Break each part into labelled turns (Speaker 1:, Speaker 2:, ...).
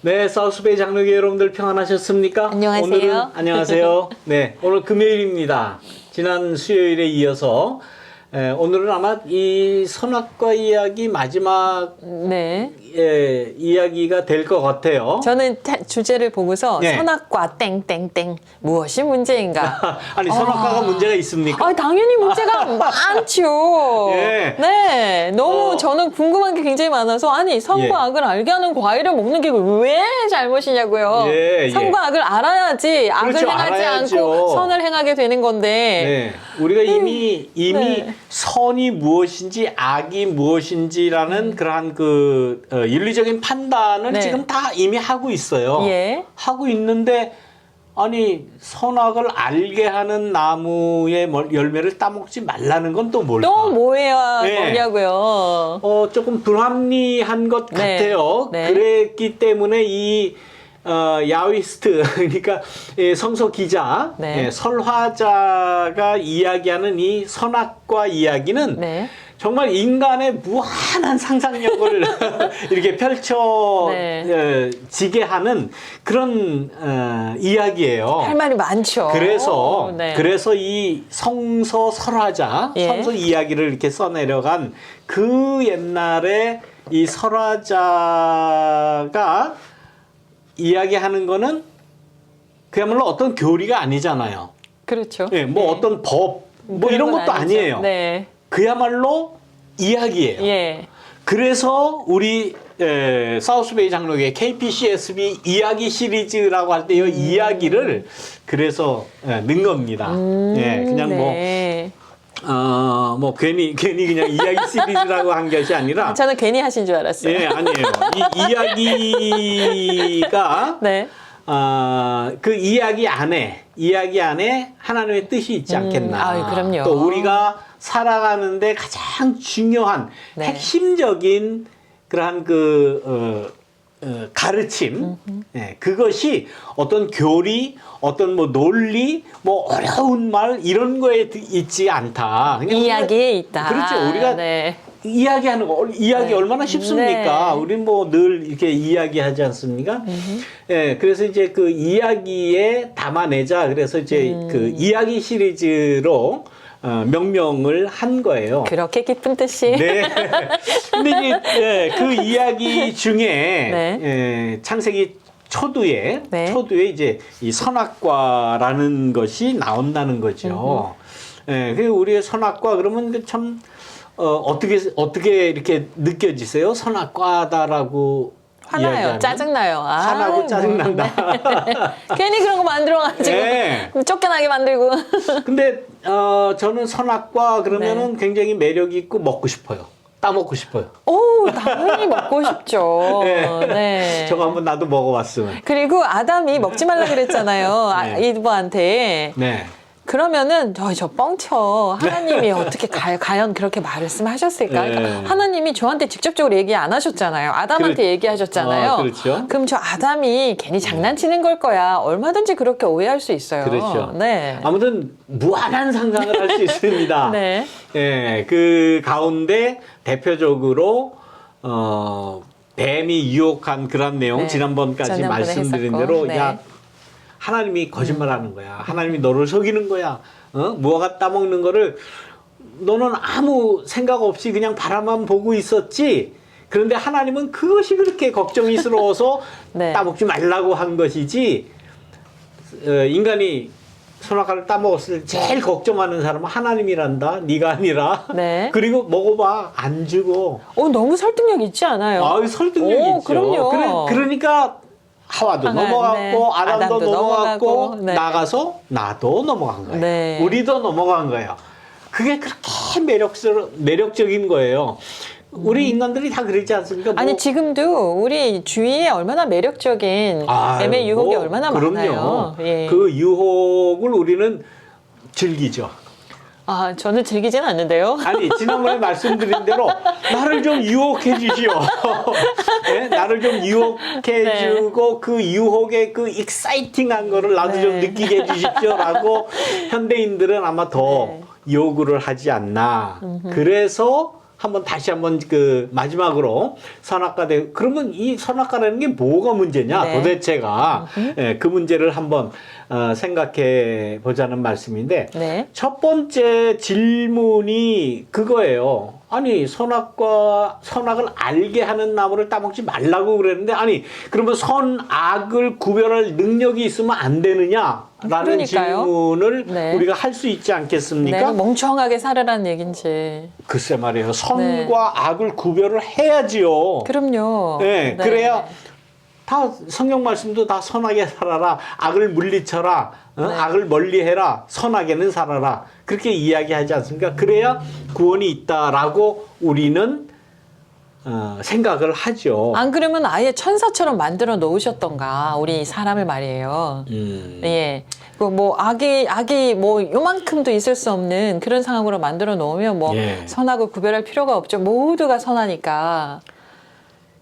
Speaker 1: 네, 사우스베이 장로교 여러분들 평안하셨습니까?
Speaker 2: 안녕하세요.
Speaker 1: 안녕하세요. 네, 오늘 금요일입니다. 지난 수요일에 이어서 오늘은 아마 이 선악과 이야기 마지막
Speaker 2: 네.
Speaker 1: 이야기가 될 것 같아요.
Speaker 2: 저는 주제를 보고서
Speaker 1: 네.
Speaker 2: 선악과 땡땡땡 무엇이 문제인가?
Speaker 1: 아니, 선악과가 문제가 있습니까?
Speaker 2: 당연히 문제가 많죠.
Speaker 1: 예.
Speaker 2: 네. 너무 저는 궁금한 게 굉장히 많아서 아니 선과
Speaker 1: 예.
Speaker 2: 악을 알게 하는 과일을 먹는 게 왜 잘못이냐고요.
Speaker 1: 예,
Speaker 2: 선과 악을 알아야지 악을
Speaker 1: 그렇죠,
Speaker 2: 행하지
Speaker 1: 알아야죠.
Speaker 2: 않고 선을 행하게 되는 건데.
Speaker 1: 네, 우리가 이미
Speaker 2: 네.
Speaker 1: 선이 무엇인지 악이 무엇인지라는 그러한 윤리적인 판단을
Speaker 2: 네.
Speaker 1: 지금 다 이미 하고 있어요.
Speaker 2: 예.
Speaker 1: 하고 있는데 아니 선악을 알게 하는 나무의 열매를 따먹지 말라는 건 또 뭘까?
Speaker 2: 또 뭐해야
Speaker 1: 네.
Speaker 2: 뭐냐고요.
Speaker 1: 조금 불합리한 것
Speaker 2: 네.
Speaker 1: 같아요.
Speaker 2: 네.
Speaker 1: 그랬기 때문에 이 야위스트 그러니까 성서 기자,
Speaker 2: 네.
Speaker 1: 설화자가 이야기하는 이 선악과 이야기는
Speaker 2: 네.
Speaker 1: 정말 인간의 무한한 상상력을 이렇게 펼쳐지게 하는 그런 이야기예요.
Speaker 2: 할 말이 많죠.
Speaker 1: 그래서
Speaker 2: 네.
Speaker 1: 이 성서 설화자,
Speaker 2: 예.
Speaker 1: 성서 이야기를 이렇게 써내려간 그 옛날에 이 설화자가 이야기하는 거는 그야말로 어떤 교리가 아니잖아요.
Speaker 2: 그렇죠.
Speaker 1: 예, 뭐
Speaker 2: 네.
Speaker 1: 어떤 법, 뭐
Speaker 2: 그런
Speaker 1: 이런
Speaker 2: 건
Speaker 1: 것도
Speaker 2: 아니죠.
Speaker 1: 아니에요.
Speaker 2: 네.
Speaker 1: 그야말로 이야기예요.
Speaker 2: 예.
Speaker 1: 그래서 우리 사우스베이 장로교회 KPCSB 이야기 시리즈라고 할 때 이 이야기를 그래서 넣은 겁니다. 예, 그냥
Speaker 2: 네.
Speaker 1: 뭐 괜히 그냥 이야기 시리즈라고 한 것이 아니라
Speaker 2: 저는 괜히 하신 줄 알았어요.
Speaker 1: 예, 아니에요. 이 이야기가
Speaker 2: 네.
Speaker 1: 그 이야기 안에 하나님의 뜻이 있지 않겠나.
Speaker 2: 그럼요.
Speaker 1: 또 우리가 살아가는데 가장 중요한
Speaker 2: 네.
Speaker 1: 핵심적인 그러한 가르침, 그것이 어떤 교리, 어떤 뭐 논리, 뭐 어려운 말 이런 거에 있지 않다. 그냥
Speaker 2: 이야기에 있다.
Speaker 1: 그렇죠. 우리가
Speaker 2: 네.
Speaker 1: 이야기하는 거 이야기
Speaker 2: 네.
Speaker 1: 얼마나 쉽습니까?
Speaker 2: 네.
Speaker 1: 우린 뭐 늘 이렇게 이야기하지 않습니까? 예, 그래서 이제 그 이야기에 담아내자. 그래서 이제 그 이야기 시리즈로 명명을 한 거예요.
Speaker 2: 그렇게 깊은 뜻이.
Speaker 1: 네. 근데 이제 그 이야기 중에
Speaker 2: 네.
Speaker 1: 창세기 초두에 이제 이 선악과라는 것이 나온다는 거죠. 예, 그 우리의 선악과 그러면 참 어떻게 이렇게 느껴지세요? 선악과다라고
Speaker 2: 화나요.
Speaker 1: 이야기하면?
Speaker 2: 짜증나요.
Speaker 1: 화나고 짜증난다.
Speaker 2: 괜히 그런 거 만들어가지고
Speaker 1: 네.
Speaker 2: 쫓겨나게 만들고.
Speaker 1: 근데 저는 선악과 그러면은 굉장히 매력 있고 먹고 싶어요. 따먹고 싶어요.
Speaker 2: 오, 당연히 먹고 싶죠. 네.
Speaker 1: 저거 한번 나도 먹어봤으면.
Speaker 2: 그리고 아담이 먹지 말라 그랬잖아요.
Speaker 1: 네.
Speaker 2: 이브한테.
Speaker 1: 네.
Speaker 2: 그러면은 저 뻥쳐. 하나님이 어떻게 과연 그렇게 말씀하셨을까?
Speaker 1: 네.
Speaker 2: 그러니까 하나님이 저한테 직접적으로 얘기 안 하셨잖아요. 아담한테 얘기하셨잖아요.
Speaker 1: 그렇죠.
Speaker 2: 그럼 저 아담이 괜히 장난치는 걸 거야. 얼마든지 그렇게 오해할 수 있어요.
Speaker 1: 그렇죠.
Speaker 2: 네.
Speaker 1: 아무튼 무한한 상상을 할 수 있습니다.
Speaker 2: 네.
Speaker 1: 예, 그 가운데 대표적으로 뱀이 유혹한 그런 내용
Speaker 2: 네.
Speaker 1: 지난번까지
Speaker 2: 지난번에
Speaker 1: 말씀드린
Speaker 2: 했었고,
Speaker 1: 대로
Speaker 2: 네.
Speaker 1: 야 하나님이 거짓말하는 거야. 하나님이 너를 속이는 거야. 무화과 따먹는 거를 너는 아무 생각 없이 그냥 바라만 보고 있었지. 그런데 하나님은 그것이 그렇게 걱정이스러워서
Speaker 2: 네.
Speaker 1: 따먹지 말라고 한 것이지. 인간이 선악과를 따먹었을 때 제일 걱정하는 사람은 하나님이란다. 네가 아니라.
Speaker 2: 네.
Speaker 1: 그리고 먹어봐. 안 주고.
Speaker 2: 너무 설득력 있지 않아요?
Speaker 1: 설득력이 있죠.
Speaker 2: 그럼요.
Speaker 1: 그러니까 하와도 넘어갔고
Speaker 2: 네.
Speaker 1: 아담도 넘어갔고
Speaker 2: 네.
Speaker 1: 나가서 나도 넘어간 거예요.
Speaker 2: 네.
Speaker 1: 우리도 넘어간 거예요. 그게 그렇게 매력적인 거예요. 우리 인간들이 다 그러지 않습니까?
Speaker 2: 아니 지금도 우리 주위에 얼마나 매력적인 뱀의 유혹이 얼마나
Speaker 1: 그럼요.
Speaker 2: 많아요. 예.
Speaker 1: 그 유혹을 우리는 즐기죠.
Speaker 2: 저는 즐기진 않는데요.
Speaker 1: 아니 지난번에 말씀드린 대로 나를 좀 유혹해 주시오. 네? 나를 좀 유혹해 주고 그 유혹의 그 익사이팅한 거를 나도 좀 느끼게 해 주십시오라고 현대인들은 아마 더 요구를 하지 않나. 그래서 한번 다시 한번 그 마지막으로 선악과 대 그러면 이 선악과라는 게 뭐가 문제냐
Speaker 2: 네.
Speaker 1: 도대체가 예, 그 문제를 한번 생각해 보자는 말씀인데
Speaker 2: 네.
Speaker 1: 첫 번째 질문이 그거예요. 아니 선악을 알게 하는 나무를 따먹지 말라고 그랬는데 아니 그러면 선악을 구별할 능력이 있으면 안 되느냐라는
Speaker 2: 그러니까요.
Speaker 1: 질문을
Speaker 2: 네.
Speaker 1: 우리가 할 수 있지 않겠습니까?
Speaker 2: 네, 멍청하게 살으라는 얘긴지.
Speaker 1: 글쎄 말이에요. 선과 악을 구별을 해야지요.
Speaker 2: 그럼요.
Speaker 1: 네, 그래야 다 성경 말씀도 다 선하게 살아라. 악을 물리쳐라. 악을 멀리해라. 선하게는 살아라. 그렇게 이야기하지 않습니까? 그래야 구원이 있다라고 우리는 생각을 하죠.
Speaker 2: 안 그러면 아예 천사처럼 만들어 놓으셨던가 우리 사람을 말이에요. 예. 그 뭐 악이 뭐 요만큼도 있을 수 없는 그런 상황으로 만들어 놓으면 뭐
Speaker 1: 예.
Speaker 2: 선악을 구별할 필요가 없죠. 모두가 선하니까.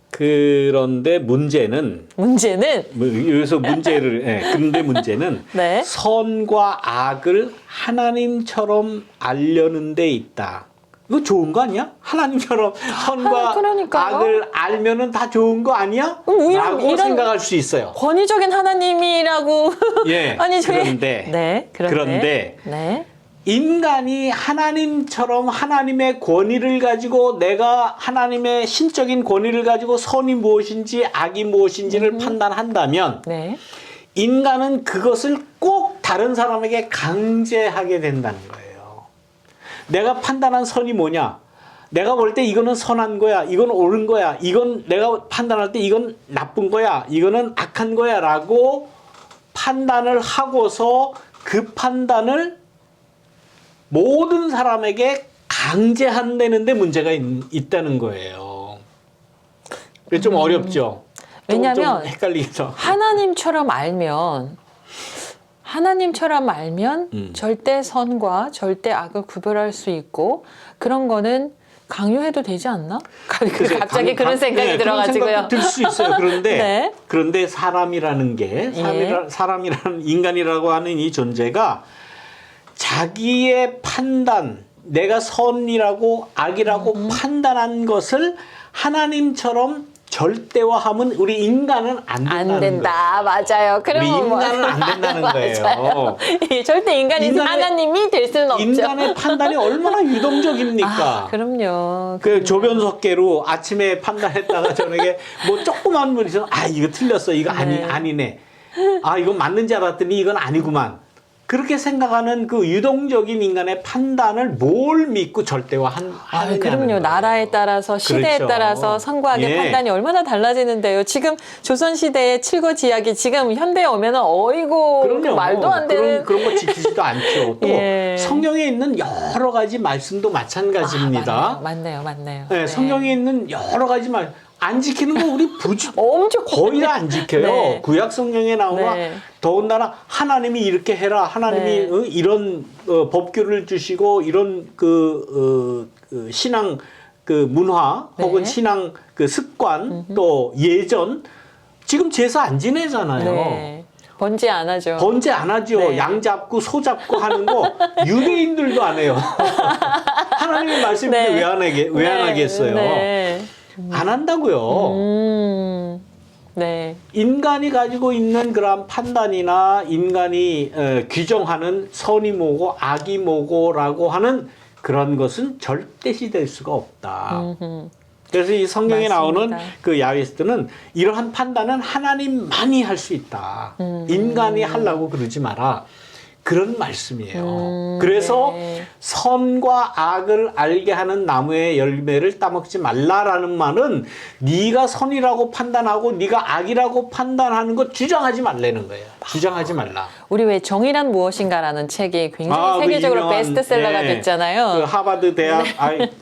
Speaker 1: 그런데 문제는 여기서 문제를 그런데 문제는
Speaker 2: 네.
Speaker 1: 선과 악을 하나님처럼 알려는 데 있다. 이거 좋은 거 아니야? 하나님처럼 선과
Speaker 2: 그러니까요.
Speaker 1: 악을 알면은 다 좋은 거 아니야? 라고
Speaker 2: 이런
Speaker 1: 생각할 수 있어요.
Speaker 2: 권위적인 하나님이라고.
Speaker 1: 예.
Speaker 2: 아니 저희
Speaker 1: 그런데
Speaker 2: 그런데 네.
Speaker 1: 인간이 하나님처럼 하나님의 권위를 가지고 내가 하나님의 신적인 권위를 가지고 선이 무엇인지 악이 무엇인지를 판단한다면
Speaker 2: 네.
Speaker 1: 인간은 그것을 꼭 다른 사람에게 강제하게 된다는 거예요. 내가 판단한 선이 뭐냐? 내가 볼 때 이거는 선한 거야. 이건 옳은 거야. 이건 내가 판단할 때 이건 나쁜 거야. 이거는 악한 거야. 라고 판단을 하고서 그 판단을 모든 사람에게 강제한다는데 문제가 있다는 거예요. 그게 좀 어렵죠.
Speaker 2: 왜냐하면
Speaker 1: 좀 헷갈리죠.
Speaker 2: 하나님처럼 알면 절대 선과 절대 악을 구별할 수 있고 그런 거는 강요해도 되지 않나? 갑자기 그런 생각이 들어가지고요.
Speaker 1: 들 수 있어요. 그런데
Speaker 2: 네.
Speaker 1: 그런데 사람이라는 게 사람이라는 인간이라고 하는 이 존재가 자기의 판단, 내가 선이라고 악이라고 판단한 것을 하나님처럼 절대화하면 우리 인간은 안
Speaker 2: 된다. 맞아요.
Speaker 1: 우리 인간은 안 된다는 거예요.
Speaker 2: 절대 하나님이 될 수는 없죠.
Speaker 1: 인간의 판단이 얼마나 유동적입니까?
Speaker 2: 그럼요.
Speaker 1: 그 조변석계로 아침에 판단했다가 저녁에 뭐 조그만 물이 있어. 이거 틀렸어. 이거 아니네. 이거 맞는 줄 알았더니 이건 아니구만. 그렇게 생각하는 그 유동적인 인간의 판단을 뭘 믿고 절대화하느냐는
Speaker 2: 그럼요.
Speaker 1: 거예요.
Speaker 2: 나라에 따라서 시대에
Speaker 1: 그렇죠.
Speaker 2: 따라서 선과 악의 판단이 얼마나 달라지는데요. 지금 조선시대의 칠거지약이 지금 현대에 오면은 어이고 그 말도 안 되는
Speaker 1: 그런 거 지키지도 않죠. 또
Speaker 2: 예.
Speaker 1: 성경에 있는 여러 가지 말씀도 마찬가지입니다.
Speaker 2: 맞네요.
Speaker 1: 네, 성경에 있는 여러 가지 안 지키는 거 우리
Speaker 2: 엄청
Speaker 1: 거의 다 안 지켜요.
Speaker 2: 네.
Speaker 1: 구약 성경에 나오나 더군다나 하나님이 이렇게 해라. 하나님이 이런 법규를 주시고 이런 신앙 문화 혹은 신앙 습관 또 예전 지금 제사 안 지내잖아요.
Speaker 2: 네. 번제 안 하죠.
Speaker 1: 번제 안 하죠.
Speaker 2: 네.
Speaker 1: 양 잡고 소 잡고 하는 거 유대인들도 안 해요. 하나님의 말씀이 왜 안 하겠어요?
Speaker 2: 네.
Speaker 1: 안 한다고요.
Speaker 2: 네.
Speaker 1: 인간이 가지고 있는 그런 판단이나 인간이 규정하는 선이 뭐고 악이 뭐고라고 하는 그런 것은 절대시 될 수가 없다. 그래서 이 성경에
Speaker 2: 맞습니다.
Speaker 1: 나오는 그 야훼스트는 이러한 판단은 하나님만이 할 수 있다. 인간이 하려고 그러지 마라. 그런 말씀이에요. 그래서 선과 악을 알게 하는 나무의 열매를 따먹지 말라라는 말은 네가 선이라고 판단하고 네가 악이라고 판단하는 거 주장하지 말라는 거예요. 주장하지 말라.
Speaker 2: 우리 왜 정의란 무엇인가라는 책이 굉장히 세계적으로 베스트셀러가 됐잖아요.
Speaker 1: 그 하버드 대학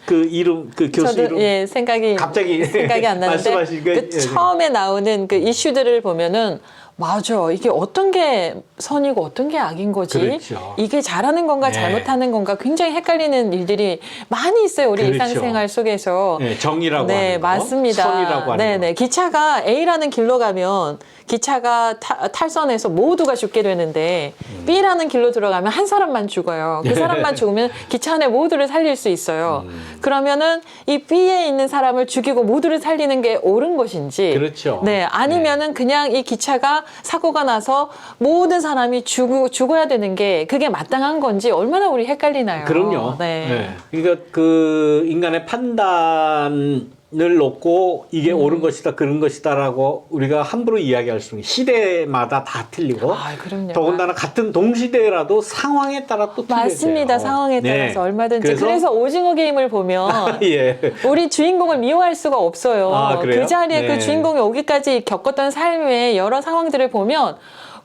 Speaker 1: 그 이름 그 교수
Speaker 2: 저도,
Speaker 1: 이름
Speaker 2: 생각이 안 나는데
Speaker 1: 말씀하시니까
Speaker 2: 처음에 나오는 그 이슈들을 보면은 맞아. 이게 어떤 게 선이고 어떤 게 악인 거지?
Speaker 1: 그렇죠.
Speaker 2: 이게 잘하는 건가
Speaker 1: 네.
Speaker 2: 잘못하는 건가 굉장히 헷갈리는 일들이 많이 있어요. 우리
Speaker 1: 그렇죠.
Speaker 2: 일상생활 속에서.
Speaker 1: 네, 정이라고
Speaker 2: 네,
Speaker 1: 하는 거,
Speaker 2: 맞습니다.
Speaker 1: 선이라고 하는
Speaker 2: 네,
Speaker 1: 거.
Speaker 2: 네. 기차가 A라는 길로 가면 기차가 탈선해서 모두가 죽게 되는데 B라는 길로 들어가면 한 사람만 죽어요. 그 사람만 죽으면 기차 안에 모두를 살릴 수 있어요. 그러면은 이 B에 있는 사람을 죽이고 모두를 살리는 게 옳은 것인지,
Speaker 1: 그렇죠.
Speaker 2: 네, 아니면은 그냥 이 기차가 사고가 나서 모든 사람이 죽어야 되는 게 그게 마땅한 건지 얼마나 우리 헷갈리나요?
Speaker 1: 그럼요.
Speaker 2: 네.
Speaker 1: 네. 그러니까 그 인간의 판단을 놓고 이게 옳은 것이다, 그런 것이다라고 우리가 함부로 이야기할 수 있는 시대마다 다 틀리고
Speaker 2: 아, 그럼요.
Speaker 1: 더군다나 같은 동시대라도 상황에 따라 또 틀려져요.
Speaker 2: 맞습니다. 상황에 따라서 얼마든지. 그래서 오징어 게임을 보면
Speaker 1: 예.
Speaker 2: 우리 주인공을 미워할 수가 없어요.
Speaker 1: 아, 그래요?
Speaker 2: 그 자리에
Speaker 1: 네.
Speaker 2: 그 주인공이 오기까지 겪었던 삶의 여러 상황들을 보면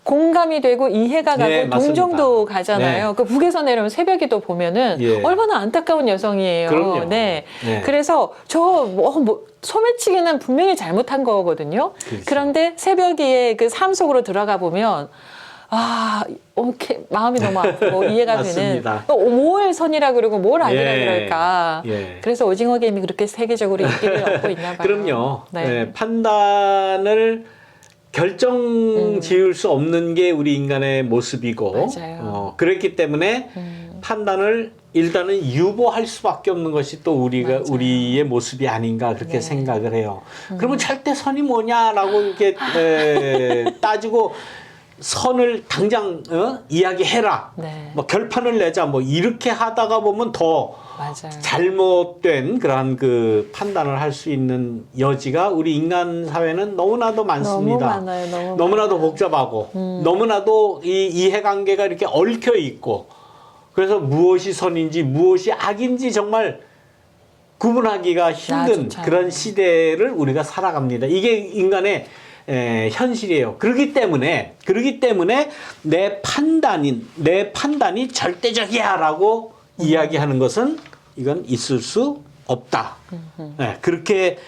Speaker 2: 공감이 되고 이해가 가고
Speaker 1: 네, 맞습니다.
Speaker 2: 동정도 가잖아요.
Speaker 1: 네.
Speaker 2: 그 북에서 내려온 새벽에도 보면은
Speaker 1: 예.
Speaker 2: 얼마나 안타까운 여성이에요.
Speaker 1: 그럼요.
Speaker 2: 네.
Speaker 1: 네.
Speaker 2: 그래서 소매치기는 분명히 잘못한 거거든요.
Speaker 1: 그렇죠.
Speaker 2: 그런데 새벽에 그 삶 속으로 들어가 보면 마음이 너무 아프고 이해가 되는.
Speaker 1: 맞습니다.
Speaker 2: 뭘 선이라 그러고 뭘 악이라
Speaker 1: 예.
Speaker 2: 그럴까.
Speaker 1: 예.
Speaker 2: 그래서 오징어 게임이 그렇게 세계적으로 인기를 얻고 있나 봐요.
Speaker 1: 그럼요.
Speaker 2: 네.
Speaker 1: 네, 판단을 결정 지을 수 없는 게 우리 인간의 모습이고,
Speaker 2: 맞아요.
Speaker 1: 그랬기 때문에 판단을 일단은 유보할 수밖에 없는 것이 또
Speaker 2: 맞아요.
Speaker 1: 우리의 모습이 아닌가 그렇게
Speaker 2: 네.
Speaker 1: 생각을 해요. 그러면 절대 선이 뭐냐라고 이렇게 따지고 선을 당장 이야기해라.
Speaker 2: 네.
Speaker 1: 뭐 결판을 내자. 뭐 이렇게 하다가 보면 더
Speaker 2: 맞아요.
Speaker 1: 잘못된 그러한 그 판단을 할 수 있는 여지가 우리 인간 사회는 너무나도 많습니다.
Speaker 2: 너무 많아요.
Speaker 1: 너무나도
Speaker 2: 많아요.
Speaker 1: 복잡하고 너무나도 이 이해관계가 이렇게 얽혀 있고 그래서 무엇이 선인지 무엇이 악인지 정말 구분하기가 힘든
Speaker 2: 참.
Speaker 1: 그런 시대를 우리가 살아갑니다. 이게 인간의 현실이에요. 그렇기 때문에 내 판단이 절대적이야라고 이야기하는 것은 이건 있을 수 없다. 그렇게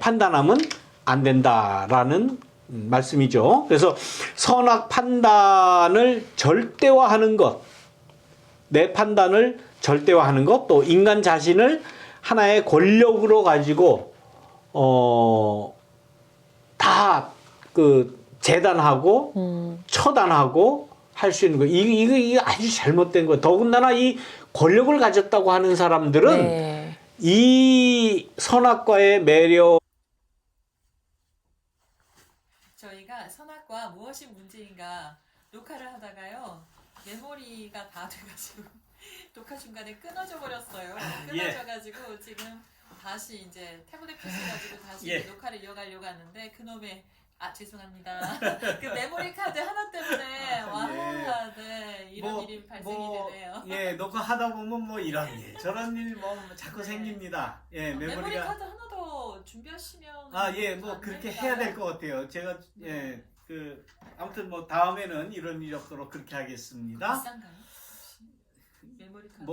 Speaker 1: 판단하면 안 된다라는 말씀이죠. 그래서 선악 판단을 절대화하는 것, 내 판단을 절대화하는 것, 또 인간 자신을 하나의 권력으로 가지고 다 그 재단하고 처단하고 할 수 있는 거. 이거 아주 잘못된 거. 더군다나 이 권력을 가졌다고 하는 사람들은
Speaker 2: 네.
Speaker 1: 이 선악과의 매력.
Speaker 2: 저희가 선악과 무엇이 문제인가 녹화를 하다가요. 메모리가 다 돼가지고 녹화 중간에 끊어져 버렸어요. 끊어져가지고 지금 다시 이제 태블릿 PC 가지고 다시 녹화를 이어가려고 하는데 그놈의 죄송합니다. 그 메모리 카드 하나 때문에 네, 이런 일이 발생이 되네요.
Speaker 3: 녹화 하다 보면 뭐 이런 일, 저런 일 뭐 자꾸 생깁니다.
Speaker 2: 메모리 카드 하나 더 준비하시면
Speaker 3: 뭐 그렇게 해야 될 것 같아요. 제가 아무튼 뭐 다음에는 이런 일이 없도록 그렇게 하겠습니다.
Speaker 2: 비싼가요? 메모리 카드.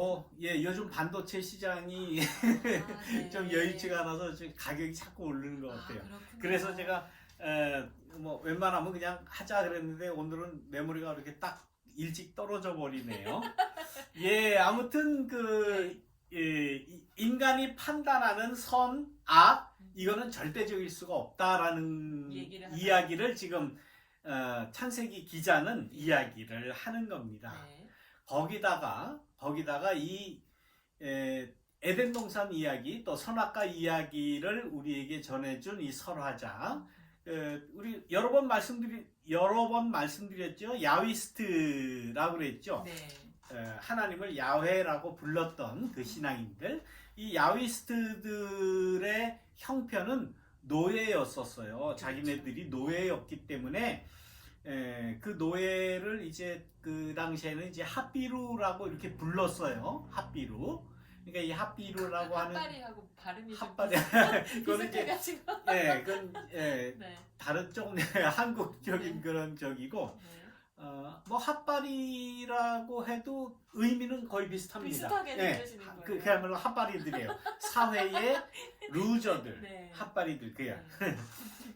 Speaker 3: 요즘 반도체 시장이
Speaker 2: 네.
Speaker 3: 좀 여의치가 않아서 지금 가격이 자꾸 오르는 것 같아요.
Speaker 2: 그렇군요.
Speaker 3: 그래서 제가 뭐 웬만하면 그냥 하자 그랬는데 오늘은 메모리가 이렇게 딱 일찍 떨어져 버리네요. 아무튼 인간이 판단하는 선, 악 이거는 절대적일 수가 없다라는 이야기를 지금 창세기 기자는 이야기를 하는 겁니다.
Speaker 2: 네.
Speaker 3: 거기다가 이 에덴 동산 이야기 또 선악과 이야기를 우리에게 전해준 이 설화자 우리 여러 번 말씀드렸죠. 야위스트라고 그랬죠.
Speaker 2: 네.
Speaker 3: 하나님을 야훼라고 불렀던 그 신앙인들 이 야위스트들의 형편은 노예였었어요.
Speaker 2: 그렇죠.
Speaker 3: 자기네들이 노예였기 때문에 그 노예를 이제 그 당시에는 이제 핫비루라고 이렇게 불렀어요. 핫비루. 그러니까 이 핫비루라고 하는
Speaker 2: 핫바리하고 발음이
Speaker 3: 핫바리 그거는 이제
Speaker 2: 비슷해가지고.
Speaker 3: 그건
Speaker 2: 네.
Speaker 3: 다른 쪽 한국적인 그런 적이고 뭐 핫바리라고 해도 의미는 거의 비슷합니다.
Speaker 2: 비슷하게 들으시는 거예요.
Speaker 3: 그야말로 핫바리들이에요. 사회의 루저들,
Speaker 2: 네.
Speaker 3: 핫바리들 그야.
Speaker 2: 네.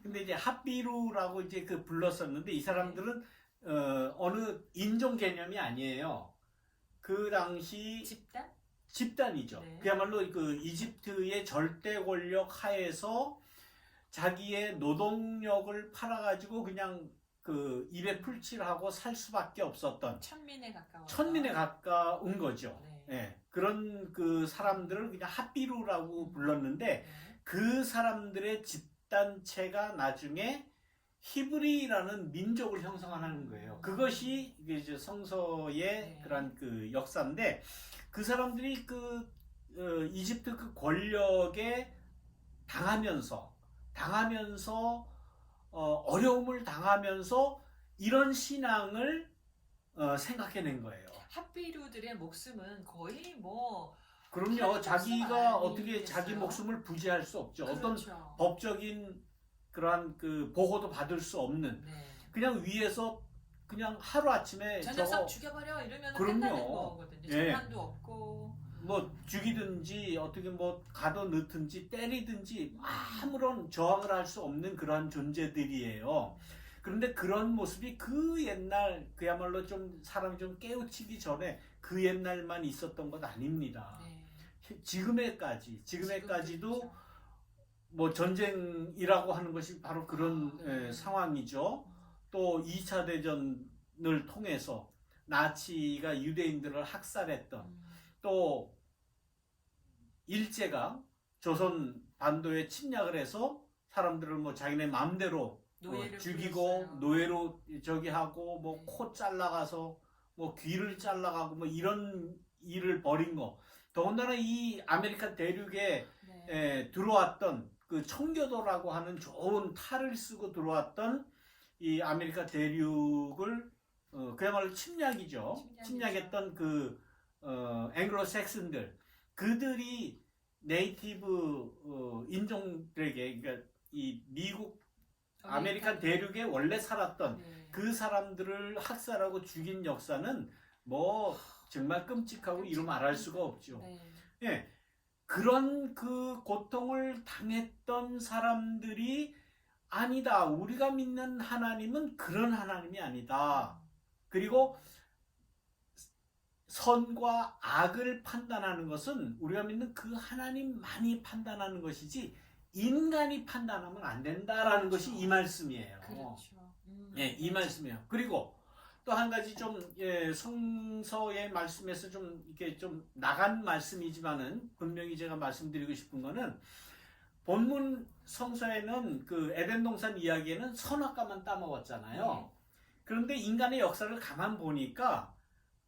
Speaker 3: 근데 이제 핫비루라고 이제 그 불렀었는데 이 사람들은 어느 인종 개념이 아니에요. 그 당시
Speaker 2: 집단?
Speaker 3: 집단이죠.
Speaker 2: 네.
Speaker 3: 그야말로 그 이집트의 절대 권력 하에서 자기의 노동력을 팔아가지고 그냥 그 입에 풀칠하고 살 수밖에 없었던 천민에 가까운 거죠.
Speaker 2: 네.
Speaker 3: 예, 그런 그 사람들을 그냥 핫비루라고 불렀는데
Speaker 2: 네.
Speaker 3: 그 사람들의 집단체가 나중에 히브리라는 민족을 형성하는 거예요. 그것이 이제 성서의
Speaker 2: 네.
Speaker 3: 그런 그 역사인데 그 사람들이 그 이집트 그 권력에 당하면서 어려움을 당하면서 이런 신앙을 생각해낸 거예요.
Speaker 2: 핫비루들의 목숨은 거의 뭐
Speaker 3: 그럼요.
Speaker 2: 하는
Speaker 3: 자기가
Speaker 2: 목숨
Speaker 3: 어떻게
Speaker 2: 아니겠어요?
Speaker 3: 자기 목숨을 부지할 수 없죠. 어떤
Speaker 2: 그렇죠.
Speaker 3: 법적인 그러한 그 보호도 받을 수 없는
Speaker 2: 네.
Speaker 3: 그냥 위에서 그냥 하루 아침에
Speaker 2: 저
Speaker 3: 저거
Speaker 2: 녀석 죽여버려 이러면
Speaker 3: 그럼요.
Speaker 2: 끝나는 거거든요.
Speaker 3: 예.
Speaker 2: 재판도 없고.
Speaker 3: 뭐 죽이든지 어떻게 뭐 가둬넣든지 때리든지 아무런 저항을 할 수 없는 그러한 존재들이에요. 그런데 그런 모습이 그 옛날 그야말로 좀 사람이 좀 깨우치기 전에 그 옛날만 있었던 것 아닙니다.
Speaker 2: 네.
Speaker 3: 지금에까지도
Speaker 2: 지금도
Speaker 3: 뭐 전쟁이라고 하는 것이 바로 그런
Speaker 2: 네.
Speaker 3: 상황이죠. 또 2차 대전을 통해서 나치가 유대인들을 학살했던 또 일제가 조선 반도에 침략을 해서 사람들을 뭐 자기네 마음대로
Speaker 2: 노예를
Speaker 3: 죽이고
Speaker 2: 부렸어요.
Speaker 3: 노예로 저기 하고 뭐 코 잘라가서 뭐 귀를 잘라가고 뭐 이런 일을 벌인 거. 더군다나 이 아메리카 대륙에
Speaker 2: 네.
Speaker 3: 들어왔던 그 청교도라고 하는 좋은 탈을 쓰고 들어왔던 이 아메리카 대륙을 그야말로 침략이죠. 침략했던 그 앵글로색슨들 그들이 네이티브 인종들에게 그러니까 이 미국 아메리칸 대륙에 원래 살았던
Speaker 2: 네.
Speaker 3: 그 사람들을 학살하고 죽인 역사는 뭐 정말 끔찍하고 이루 말할 수가 없죠.
Speaker 2: 네.
Speaker 3: 예, 그런 그 고통을 당했던 사람들이 아니다. 우리가 믿는 하나님은 그런 하나님이 아니다. 그리고 선과 악을 판단하는 것은 우리가 믿는 그 하나님만이 판단하는 것이지 인간이 판단하면 안 된다라는
Speaker 2: 그렇죠.
Speaker 3: 것이 이 말씀이에요.
Speaker 2: 그렇죠.
Speaker 3: 예, 이 말씀이에요. 그리고 또 한 가지 좀 성서의 말씀에서 좀 이렇게 좀 나간 말씀이지만은 분명히 제가 말씀드리고 싶은 거는 본문 성서에는 그 에덴 동산 이야기에는 선악과만 따먹었잖아요. 그런데 인간의 역사를 가만 보니까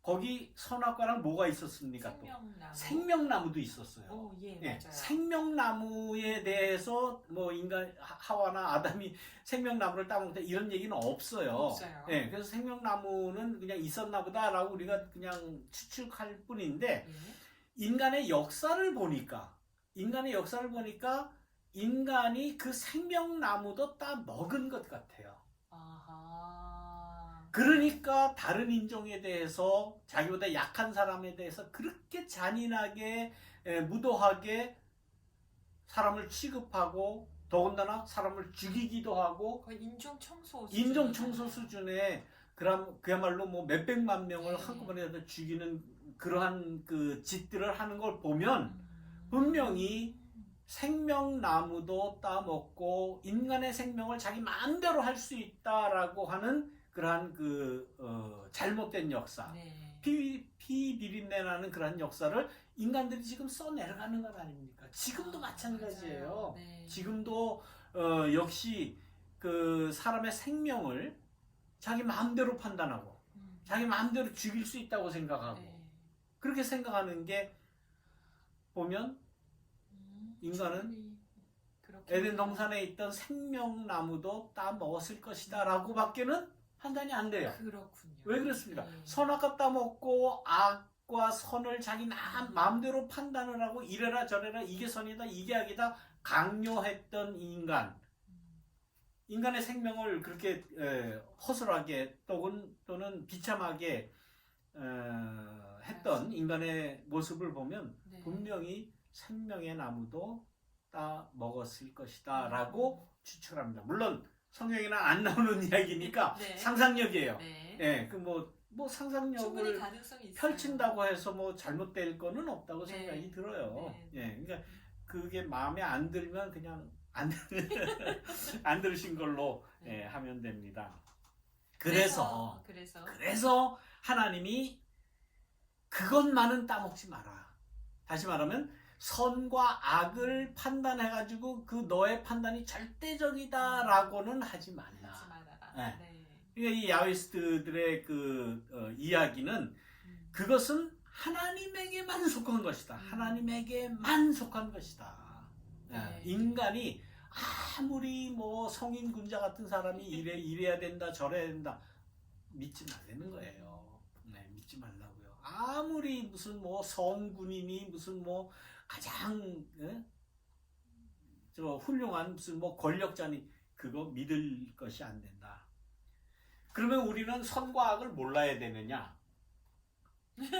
Speaker 3: 거기 선악과랑 뭐가 있었습니까? 또 생명나무도 있었어요.
Speaker 2: 오, 예,
Speaker 3: 예,
Speaker 2: 맞아요.
Speaker 3: 생명나무에 대해서 뭐 인간 하와나 아담이 생명나무를 따먹다 이런 얘기는 없어요.
Speaker 2: 없어요.
Speaker 3: 예, 그래서 생명나무는 그냥 있었나 보다라고 우리가 그냥 추측할 뿐인데
Speaker 2: 예.
Speaker 3: 인간의 역사를 보니까 인간이 그 생명나무도 따 먹은 것 같아요.
Speaker 2: 아하.
Speaker 3: 그러니까 다른 인종에 대해서 자기보다 약한 사람에 대해서 그렇게 잔인하게 무도하게 사람을 취급하고 더군다나 사람을 죽이기도 하고
Speaker 2: 거의 인종 청소
Speaker 3: 수준의 그야말로 뭐 몇백만 명을 한꺼번에 다 죽이는 그러한 그 짓들을 하는 걸 보면 분명히 생명나무도 따먹고 인간의 생명을 자기 마음대로 할 수 있다라고 하는 그러한 그 잘못된 역사,
Speaker 2: 네.
Speaker 3: 비비린내나는 그러한 역사를 인간들이 지금 써내려가는 것 아닙니까? 지금도 마찬가지예요.
Speaker 2: 네.
Speaker 3: 지금도 역시 그 사람의 생명을 자기 마음대로 판단하고 자기 마음대로 죽일 수 있다고 생각하고
Speaker 2: 네.
Speaker 3: 그렇게 생각하는 게 보면 인간은 에덴 동산에 있던 생명나무도 따먹었을 것이다 라고 밖에는 판단이 안 돼요.
Speaker 2: 그렇군요.
Speaker 3: 왜 그렇습니까?
Speaker 2: 네.
Speaker 3: 선악과 따먹고 악과 선을 자기 마음대로 판단을 하고 이래라 저래라 이게 선이다 이게 악이다 강요했던 인간의 생명을 그렇게 허술하게 또는 비참하게 했던 인간의 모습을 보면
Speaker 2: 네.
Speaker 3: 분명히 생명의 나무도 따 먹었을 것이다 라고 추측합니다. 물론 성경에는 안 나오는 이야기니까
Speaker 2: 네.
Speaker 3: 상상력이에요.
Speaker 2: 네.
Speaker 3: 예, 그 뭐
Speaker 2: 충분히
Speaker 3: 상상력을
Speaker 2: 가능성이 있어요.
Speaker 3: 펼친다고 해서 뭐 잘못될 거는 없다고
Speaker 2: 네.
Speaker 3: 생각이 들어요.
Speaker 2: 네.
Speaker 3: 예, 그러니까 그게 마음에 안 들면 그냥 안, 안 들으신 걸로
Speaker 2: 네.
Speaker 3: 하면 됩니다. 그래서
Speaker 2: 그래서
Speaker 3: 하나님이 그것만은 따먹지 마라. 다시 말하면 선과 악을 판단해가지고 그 너의 판단이 절대적이다라고는 하지 말라.
Speaker 2: 하지 말아라.
Speaker 3: 네.
Speaker 2: 네.
Speaker 3: 그러니까 이 야훼스트들의 그 이야기는 그것은 하나님에게만 속한 것이다. 하나님에게만 속한 것이다.
Speaker 2: 네.
Speaker 3: 인간이 아무리 뭐 성인 군자 같은 사람이 이래야 된다 저래야 된다 믿지 말라는 거예요. 네, 믿지 말라고요. 아무리 무슨 뭐 성군이니 무슨 뭐 가장 저 훌륭한 무슨 뭐 권력자니 그거 믿을 것이 안 된다. 그러면 우리는 선과 악을 몰라야 되느냐?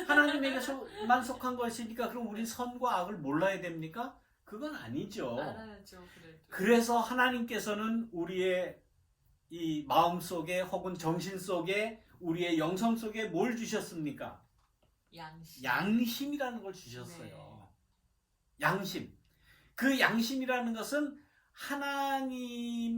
Speaker 3: 하나님에게만 속한 것이니까 그럼 우리 선과 악을 몰라야 됩니까? 그건 아니죠.
Speaker 2: 알아야죠. 그래도.
Speaker 3: 그래서 하나님께서는 우리의 이 마음 속에 혹은 정신 속에 우리의 영성 속에 뭘 주셨습니까?
Speaker 2: 양심.
Speaker 3: 양심이라는 걸 주셨어요. 양심. 그 양심이라는 것은 하나님의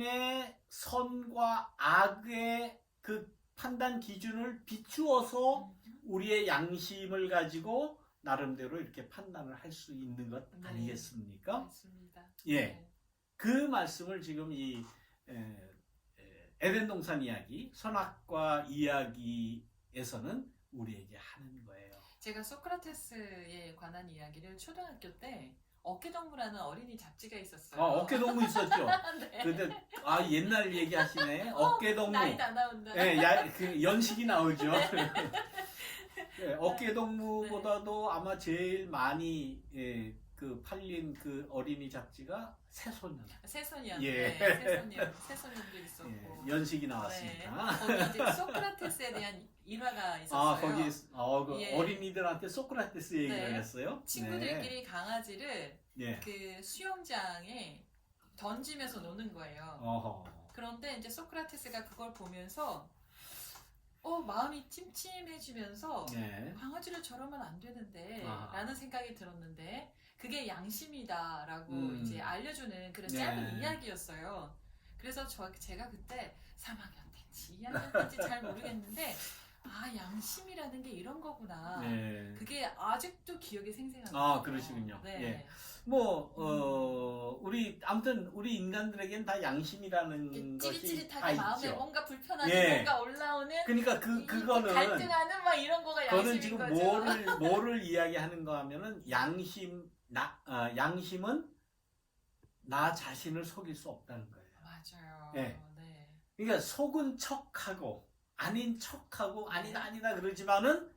Speaker 3: 선과 악의 그 판단 기준을 비추어서 우리의 양심을 가지고 나름대로 이렇게 판단을 할 수 있는 것
Speaker 2: 네.
Speaker 3: 아니겠습니까?
Speaker 2: 맞습니다.
Speaker 3: 예.
Speaker 2: 네.
Speaker 3: 그 말씀을 지금 이 에덴 동산 이야기, 선악과 이야기에서는 우리에게 하는 거예요.
Speaker 2: 제가 소크라테스에 관한 이야기를 초등학교 때 어깨동무라는 어린이 잡지가 있었어요.
Speaker 3: 어깨동무 있었죠.
Speaker 2: 네.
Speaker 3: 근데 옛날 얘기하시네. 어깨동무.
Speaker 2: 나이 다 나온다.
Speaker 3: 예, 그 연식이 나오죠. 예, 어깨동무보다도 아마 제일 많이 그 팔린 그 어린이 잡지가 새소년.
Speaker 2: 새소년.
Speaker 3: 예.
Speaker 2: 네, 새소년도 있었고.
Speaker 3: 예, 연식이 나왔습니다.
Speaker 2: 네. 거기 이제 소크라테스에 대한 일화가 있었어요.
Speaker 3: 거기 그
Speaker 2: 예.
Speaker 3: 어린이들한테 소크라테스 얘기를
Speaker 2: 네.
Speaker 3: 했어요.
Speaker 2: 친구들끼리 강아지를
Speaker 3: 네.
Speaker 2: 그 수영장에 던지면서 노는 거예요.
Speaker 3: 어허.
Speaker 2: 그런데 이제 소크라테스가 그걸 보면서 마음이 찜찜해지면서
Speaker 3: 네.
Speaker 2: 강아지를 저러면 안 되는데
Speaker 3: 아.
Speaker 2: 라는 생각이 들었는데 그게 양심이다라고 이제 알려주는 그런
Speaker 3: 네.
Speaker 2: 짧은 이야기였어요. 그래서 제가 그때 3학년 때인지 2학년 때인지 잘 모르겠는데 양심이라는 게 이런 거구나.
Speaker 3: 네.
Speaker 2: 그게 아직도 기억에 생생합니다.
Speaker 3: 아, 그러시군요.
Speaker 2: 네.
Speaker 3: 예. 아무튼 우리 인간들에겐 다 양심이라는 것이 다
Speaker 2: 찌릿찌릿하게 마음에
Speaker 3: 있죠.
Speaker 2: 뭔가 불편하게
Speaker 3: 예.
Speaker 2: 뭔가 올라오는
Speaker 3: 그러니까 그거는
Speaker 2: 갈등하는 막 이런 거가
Speaker 3: 그거는
Speaker 2: 양심인
Speaker 3: 지금
Speaker 2: 거죠.
Speaker 3: 뭐를 이야기하는가 하면은 양심은 나 자신을 속일 수 없다는 거예요.
Speaker 2: 맞아요.
Speaker 3: 예.
Speaker 2: 네.
Speaker 3: 그러니까 속은 척하고 아닌 척하고 아니다 그러지만은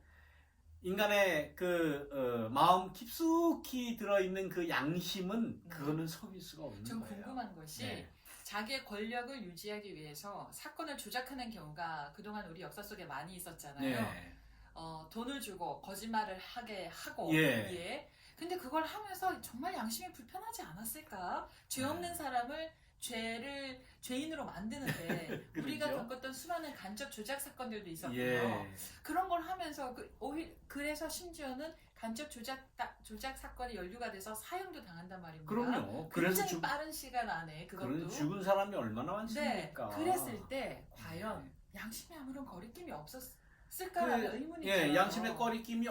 Speaker 3: 인간의 그 마음 깊숙이 들어있는 그 양심은 그거는 속일 수가 없는
Speaker 2: 좀
Speaker 3: 거예요.
Speaker 2: 궁금한 것이
Speaker 3: 네.
Speaker 2: 자기의 권력을 유지하기 위해서 사건을 조작하는 경우가 그동안 우리 역사 속에 많이 있었잖아요.
Speaker 3: 네.
Speaker 2: 돈을 주고 거짓말을 하게 하고
Speaker 3: 예.
Speaker 2: 근데 그걸 하면서 정말 양심이 불편하지 않았을까? 죄 없는 사람을 죄인으로 만드는데
Speaker 3: 그렇죠.
Speaker 2: 우리가 겪었던 수많은 간접 조작 사건들도 있었고요.
Speaker 3: 예.
Speaker 2: 그런 걸 하면서 그래서 심지어는 간접 조작 사건이 연루가 돼서 사형도 당한단 말입니다.
Speaker 3: 그럼요.
Speaker 2: 굉장히 빠른 시간 안에 그것도.
Speaker 3: 죽은 사람이 얼마나
Speaker 2: 네.
Speaker 3: 많습니까?
Speaker 2: 그랬을 때 과연 양심에 아무런 거리낌이 없었을까라는 의문이 들어요.
Speaker 3: 예, 양심의 거리낌이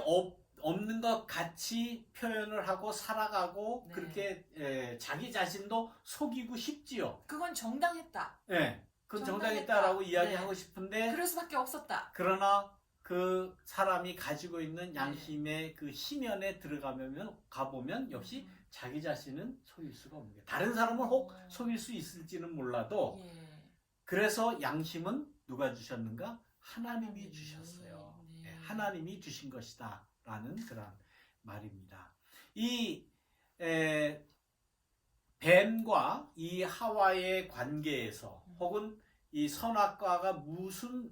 Speaker 3: 없는 것 같이 표현을 하고 살아가고
Speaker 2: 네.
Speaker 3: 그렇게 자기 자신도 속이고 싶지요.
Speaker 2: 그건 정당했다.
Speaker 3: 예, 그건
Speaker 2: 정당했다.
Speaker 3: 정당했다라고 이야기하고
Speaker 2: 네.
Speaker 3: 싶은데
Speaker 2: 그럴 수밖에 없었다.
Speaker 3: 그러나 그 사람이 가지고
Speaker 2: 네.
Speaker 3: 있는 양심의 그 심연에 가보면 역시 자기 자신은 속일 수가 없는 거예요. 다른 사람은 혹 속일 수 있을지는 몰라도
Speaker 2: 예.
Speaker 3: 그래서 양심은 누가 주셨는가? 하나님이 주셨어요.
Speaker 2: 네.
Speaker 3: 예, 하나님이 주신 것이다 라는 그런 말입니다. 이 뱀과 이 하와의 관계에서 혹은 이 선악과가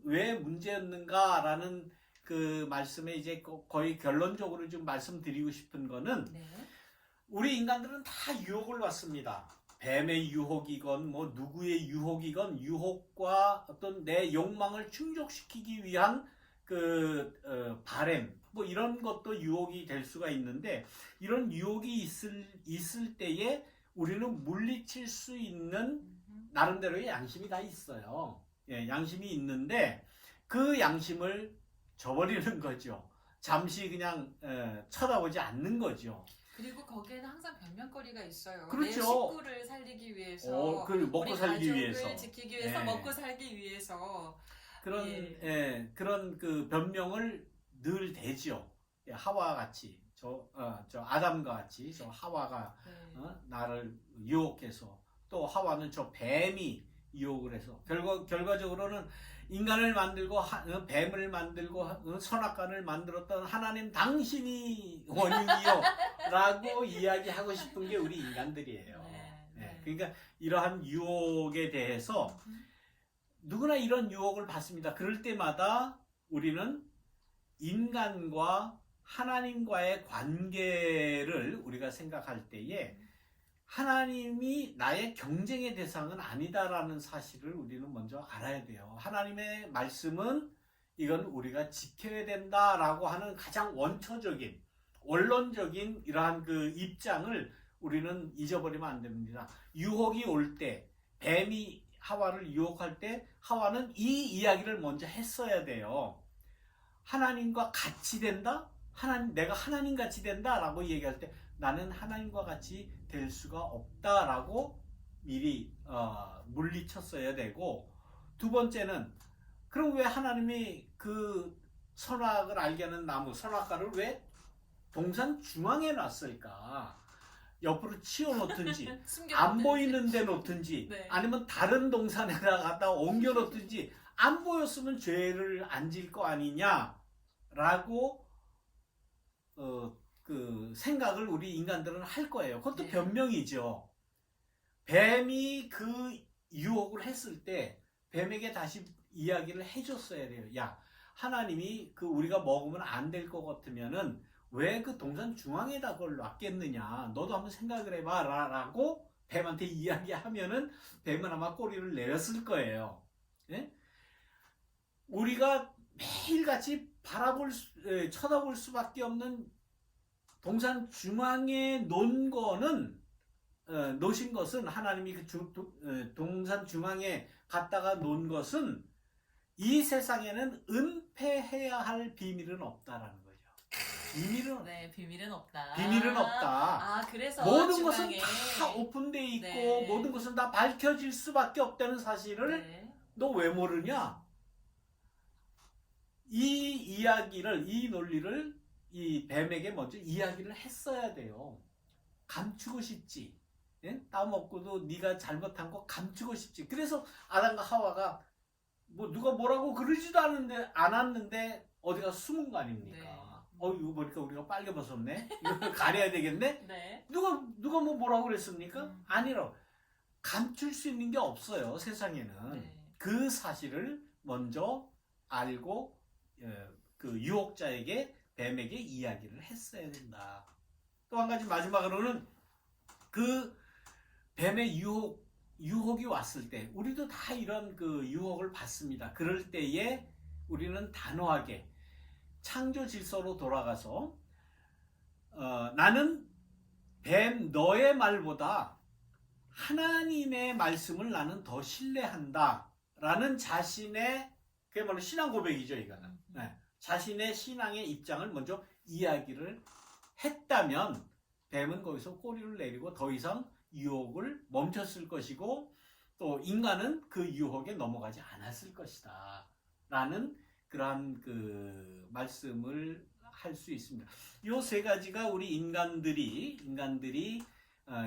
Speaker 3: 왜 문제였는가라는 그 말씀에 이제 거의 결론적으로 좀 말씀드리고 싶은 거는
Speaker 2: 네.
Speaker 3: 우리 인간들은 다 유혹을 받습니다. 뱀의 유혹이건 뭐 누구의 유혹이건 유혹과 어떤 내 욕망을 충족시키기 위한 바램 뭐 이런 것도 유혹이 될 수가 있는데 이런 유혹이 있을 때에 우리는 물리칠 수 있는 나름대로의 양심이 다 있어요. 예, 양심이 있는데 그 양심을 저버리는 거죠. 잠시 그냥 쳐다보지 않는 거죠.
Speaker 2: 그리고 거기에는 항상 변명거리가 있어요.
Speaker 3: 그렇죠.
Speaker 2: 내 식구를 살리기 위해서,
Speaker 3: 먹고
Speaker 2: 우리
Speaker 3: 살기
Speaker 2: 가족을
Speaker 3: 위해서.
Speaker 2: 지키기 위해서,
Speaker 3: 네.
Speaker 2: 먹고 살기 위해서.
Speaker 3: 그런 그 변명을 늘 대죠. 예, 하와와 같이 저 아담과 같이 저 하와가
Speaker 2: 네.
Speaker 3: 나를 유혹해서 또 하와는 저 뱀이 유혹을 해서 결과적으로는 인간을 만들고 뱀을 만들고 선악관을 만들었던 하나님 당신이 원흉이요 라고 이야기하고 싶은 게 우리 인간들이에요.
Speaker 2: 네.
Speaker 3: 그러니까 이러한 유혹에 대해서 누구나 이런 유혹을 받습니다. 그럴 때마다 우리는 인간과 하나님과의 관계를 우리가 생각할 때에 하나님이 나의 경쟁의 대상은 아니다라는 사실을 우리는 먼저 알아야 돼요. 하나님의 말씀은 이건 우리가 지켜야 된다라고 하는 가장 원초적인, 원론적인 이러한 그 입장을 우리는 잊어버리면 안 됩니다. 유혹이 올 때, 뱀이 하와를 유혹할 때 하와는 이 이야기를 먼저 했어야 돼요. 하나님과 같이 된다? 내가 하나님 같이 된다라고 얘기할 때 나는 하나님과 같이 될 수가 없다라고 미리 물리쳤어야 되고, 두 번째는 그럼 왜 하나님이 그 선악을 알게 하는 나무 선악과를 왜 동산 중앙에 놨을까? 옆으로 치워 놓든지 안 보이는 데 놓든지
Speaker 2: 네.
Speaker 3: 아니면 다른 동산에다 갖다 옮겨 놓든지 안 보였으면 죄를 안 질 거 아니냐라고 그 생각을 우리 인간들은 할 거예요. 그것도
Speaker 2: 네.
Speaker 3: 변명이죠. 뱀이 그 유혹을 했을 때 뱀에게 다시 이야기를 해줬어야 돼요. 야, 하나님이 그 우리가 먹으면 안 될 것 같으면은 왜 그 동산 중앙에다 그걸 놨겠느냐? 너도 한번 생각을 해봐 라고 뱀한테 이야기하면은 뱀은 아마 꼬리를 내렸을 거예요. 예? 우리가 매일같이 쳐다볼 수밖에 없는 동산 중앙에 놓으신 것은 하나님이 그 동산 중앙에 갖다가 놓은 것은 이 세상에는 은폐해야 할 비밀은 없다라는 거죠.
Speaker 2: 비밀은 없다.
Speaker 3: 비밀은 없다.
Speaker 2: 아, 그래서
Speaker 3: 모든 것은
Speaker 2: 중앙에.
Speaker 3: 다 오픈되어 있고
Speaker 2: 네.
Speaker 3: 모든 것은 다 밝혀질 수밖에 없다는 사실을
Speaker 2: 네.
Speaker 3: 너 왜 모르냐? 이 이야기를, 이 논리를 이 뱀에게 먼저 이야기를 했어야 돼요. 감추고 싶지. 예? 따먹고도 네가 잘못한 거 감추고 싶지. 그래서 아담과 하와가 뭐 누가 뭐라고 그러지도 않았는데 어디가 숨은 거 아닙니까?
Speaker 2: 네.
Speaker 3: 이거 보니까 우리가 빨개 벗었네. 이거 가려야 되겠네.
Speaker 2: 네.
Speaker 3: 누가 뭐라고 그랬습니까?
Speaker 2: 음.
Speaker 3: 아니라 감출 수 있는 게 없어요, 세상에는.
Speaker 2: 네.
Speaker 3: 그 사실을 먼저 알고 그 유혹자에게 뱀에게 이야기를 했어야 된다. 또 한 가지 마지막으로는 그 뱀의 유혹이 왔을 때 우리도 다 이런 그 유혹을 받습니다. 그럴 때에 우리는 단호하게 창조 질서로 돌아가서 나는 뱀 너의 말보다 하나님의 말씀을 나는 더 신뢰한다 라는 자신의 그야말로 신앙 고백이죠. 이거는 자신의 신앙의 입장을 먼저 이야기를 했다면 뱀은 거기서 꼬리를 내리고 더 이상 유혹을 멈췄을 것이고 또 인간은 그 유혹에 넘어가지 않았을 것이다 라는 그러한 그 말씀을 할 수 있습니다. 이 세 가지가 우리 인간들이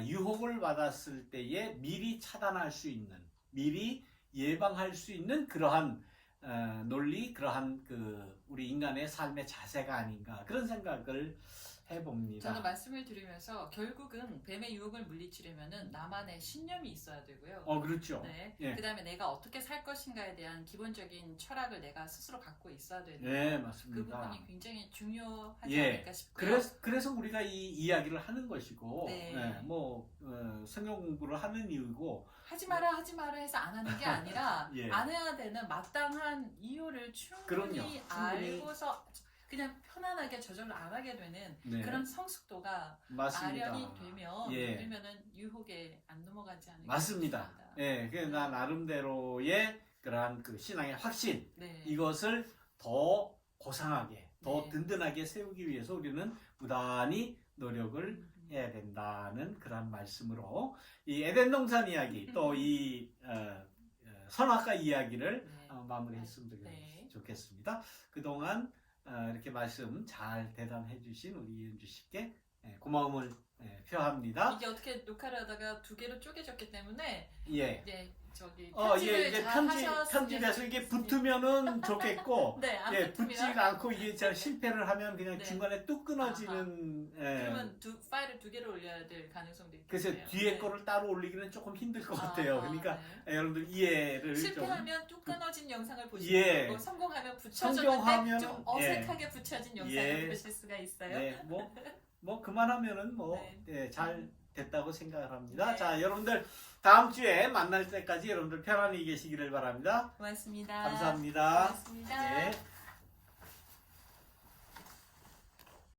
Speaker 3: 유혹을 받았을 때에 미리 차단할 수 있는, 미리 예방할 수 있는 그러한 논리, 그러한 그 우리 인간의 삶의 자세가 아닌가 그런 생각을 해봅니다.
Speaker 2: 저는 말씀을 드리면서 결국은 뱀의 유혹을 물리치려면은 나만의 신념이 있어야 되고요.
Speaker 3: 그렇죠.
Speaker 2: 네.
Speaker 3: 예.
Speaker 2: 그다음에 내가 어떻게 살 것인가에 대한 기본적인 철학을 내가 스스로 갖고 있어야 되는
Speaker 3: 네,
Speaker 2: 그
Speaker 3: 맞습니다.
Speaker 2: 부분이 굉장히 중요하지
Speaker 3: 예.
Speaker 2: 않을까 싶고요.
Speaker 3: 그래서 우리가 이 이야기를 하는 것이고,
Speaker 2: 네.
Speaker 3: 성경 공부를 하는 이유고,
Speaker 2: 하지 마라 해서 안 하는 게 아니라
Speaker 3: 예.
Speaker 2: 안 해야 되는 마땅한 이유를 충분히
Speaker 3: 그럼요.
Speaker 2: 알고서 그냥 편안하게 저절로 안 하게 되는
Speaker 3: 네.
Speaker 2: 그런 성숙도가
Speaker 3: 맞습니다.
Speaker 2: 마련이 되면
Speaker 3: 예.
Speaker 2: 그러면은 유혹에 안 넘어가지 않을까
Speaker 3: 맞습니다.
Speaker 2: 싶습니다.
Speaker 3: 예, 나 나름대로의 그러한 그 신앙의 확신,
Speaker 2: 네.
Speaker 3: 이것을 더 고상하게, 더
Speaker 2: 네.
Speaker 3: 든든하게 세우기 위해서 우리는 무단히 노력을 해야 된다는 그런 말씀으로 이 에덴 동산 이야기, 또 이 선악과 이야기를
Speaker 2: 네.
Speaker 3: 마무리했으면
Speaker 2: 네.
Speaker 3: 좋겠습니다. 그동안 이렇게 말씀 잘 대담해 주신 우리 이은주 씨께 고마움을 표합니다.
Speaker 2: 이게 어떻게 녹화를 하다가 두 개로 쪼개졌기 때문에
Speaker 3: 예.
Speaker 2: 이제 저기
Speaker 3: 이게
Speaker 2: 편집을 잘
Speaker 3: 편집해서
Speaker 2: 하셨으면
Speaker 3: 이게 붙으면은 좋겠고,
Speaker 2: 네, 안
Speaker 3: 예,
Speaker 2: 붙으면
Speaker 3: 붙지가 않고 이게 잘 실패를 하면 그냥
Speaker 2: 네.
Speaker 3: 중간에 뚝 끊어지는,
Speaker 2: 그러면 파일을 두 개로 올려야 될 가능성도 있겠네요.
Speaker 3: 그래서 뒤에
Speaker 2: 네.
Speaker 3: 거를 따로 올리기는 조금 힘들 것 같아요. 그러니까
Speaker 2: 네.
Speaker 3: 여러분들 이해를 좀.
Speaker 2: 실패하면 뚝 끊어진 영상을 보시는
Speaker 3: 예.
Speaker 2: 거고 성공하면
Speaker 3: 성공하면,
Speaker 2: 붙여졌는데 좀 어색하게 붙여진 영상을
Speaker 3: 예.
Speaker 2: 보실 수가 있어요.
Speaker 3: 네, 뭐 그만하면은
Speaker 2: 네.
Speaker 3: 잘 됐다고 생각을 합니다.
Speaker 2: 네.
Speaker 3: 자, 여러분들 다음 주에 만날 때까지 여러분들 편안히 계시기를 바랍니다.
Speaker 2: 고맙습니다.
Speaker 3: 감사합니다.
Speaker 2: 고맙습니다.
Speaker 3: 네.